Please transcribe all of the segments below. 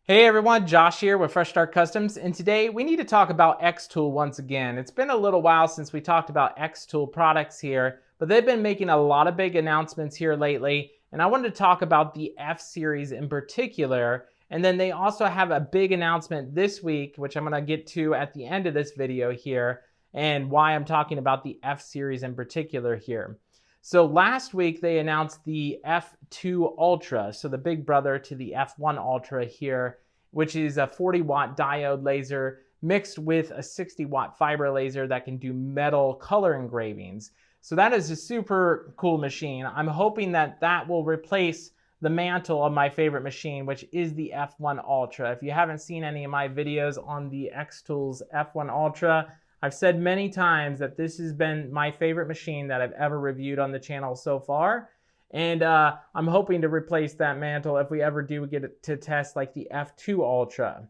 Hey everyone, Josh here with Fresh Start Customs, and today we need to talk about xTool once again. It's been a little while since we talked about xTool products here, but they've been making a lot of big announcements here lately, and I wanted to talk about the F series in particular. And then they also have a big announcement this week, which I'm going to get to at the end of this video here, and why I'm talking about the F series in particular here. So last week they announced the F2 Ultra, so the big brother to the F1 Ultra here, which is a 40-watt diode laser mixed with a 60-watt fiber laser that can do metal color engravings. So that is a super cool machine. I'm hoping that that will replace the mantle of my favorite machine, which is the F1 Ultra. If you haven't seen any of my videos on the xTool's F1 Ultra, I've said many times that this has been my favorite machine that I've ever reviewed on the channel so far. And I'm hoping to replace that mantle if we ever do get it to test like the F2 Ultra.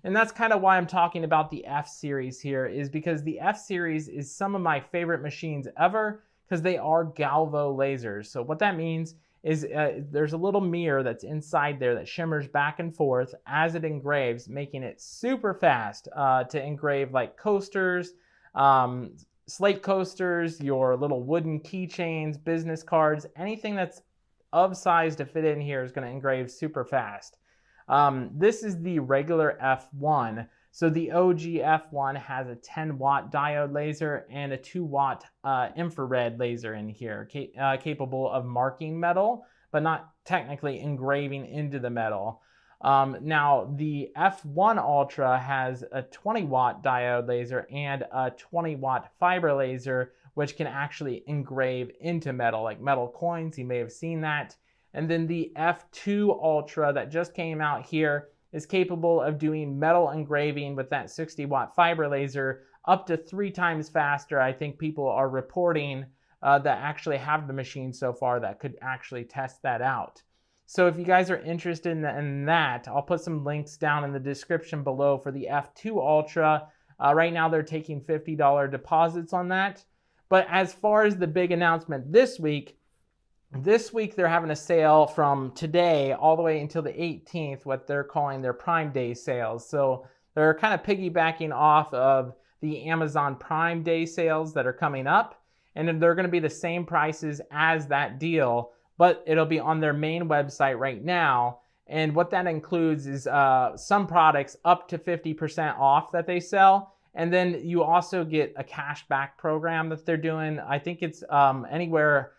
And that's kind of why I'm talking about the F series here, is because the F series is some of my favorite machines ever because they are galvo lasers. So what that means is there's a little mirror that's inside there that shimmers back and forth as it engraves, making it super fast to engrave like coasters, slate coasters, your little wooden keychains, business cards, anything that's of size to fit in here is going to engrave super fast. This is the regular F1. So the OG F1 has a 10-watt diode laser and a 2-watt infrared laser in here, capable of marking metal, but not technically engraving into the metal. Now, the F1 Ultra has a 20-watt diode laser and a 20-watt fiber laser, which can actually engrave into metal, like metal coins. You may have seen that. And then the F2 Ultra that just came out here is capable of doing metal engraving with that 60-watt fiber laser up to 3 times faster. I think people are reporting that actually have the machine so far that could actually test that out. So if you guys are interested in that, I'll put some links down in the description below for the F2 Ultra. Right now they're taking $50 deposits on that. But as far as the big announcement this week they're having a sale from today all the way until the 18th, what they're calling their Prime Day sales. So they're kind of piggybacking off of the Amazon Prime Day sales that are coming up. And they're going to be the same prices as that deal, but it'll be on their main website right now. And what that includes is some products up to 50% off that they sell. And then you also get a cash back program that they're doing. I think it's anywhere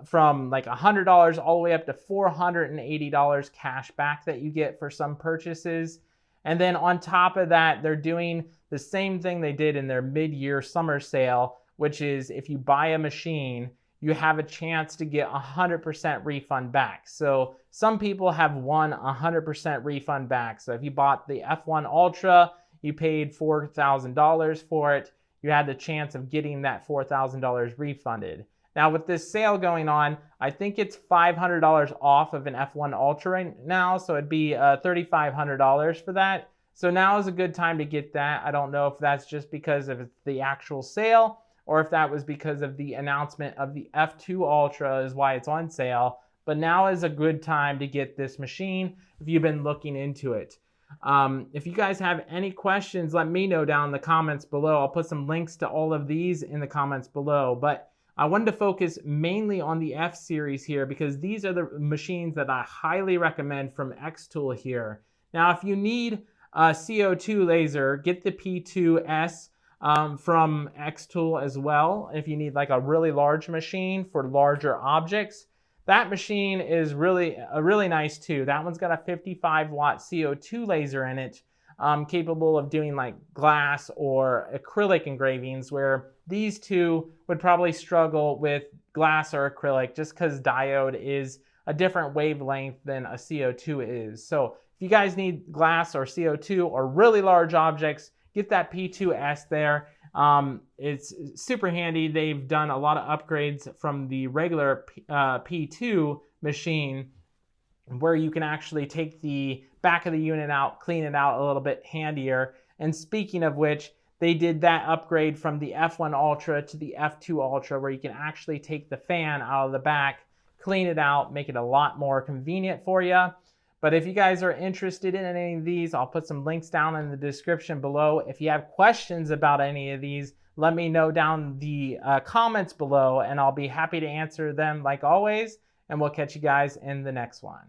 from like $100 all the way up to $480 cash back that you get for some purchases. And then on top of that, they're doing the same thing they did in their mid-year summer sale, which is if you buy a machine, you have a chance to get 100% refund back. So some people have won 100% refund back. So if you bought the F1 Ultra, you paid $4,000 for it, you had the chance of getting that $4,000 refunded. Now with this sale going on, I think it's $500 off of an F1 Ultra right now, so it'd be $3,500 for that. So now is a good time to get that. I don't know if that's just because of the actual sale or if that was because of the announcement of the F2 Ultra is why it's on sale. But now is a good time to get this machine if you've been looking into it. If you guys have any questions, let me know down in the comments below. I'll put some links to all of these in the comments below. But I wanted to focus mainly on the F series here because these are the machines that I highly recommend from xTool here. Now, if you need a CO2 laser, get the P2S from xTool as well. If you need like a really large machine for larger objects, that machine is really nice too. That one's got a 55-watt CO2 laser in it, capable of doing like glass or acrylic engravings, where these two would probably struggle with glass or acrylic just because diode is a different wavelength than a CO2 is. So if you guys need glass or CO2 or really large objects, get that P2S there. It's super handy. They've done a lot of upgrades from the regular P2 machine where you can actually take the back of the unit out, clean it out a little bit handier. And speaking of which, they did that upgrade from the F1 Ultra to the F2 Ultra where you can actually take the fan out of the back, clean it out, make it a lot more convenient for you. But if you guys are interested in any of these, I'll put some links down in the description below. If you have questions about any of these, let me know down the comments below, and I'll be happy to answer them like always. And we'll catch you guys in the next one.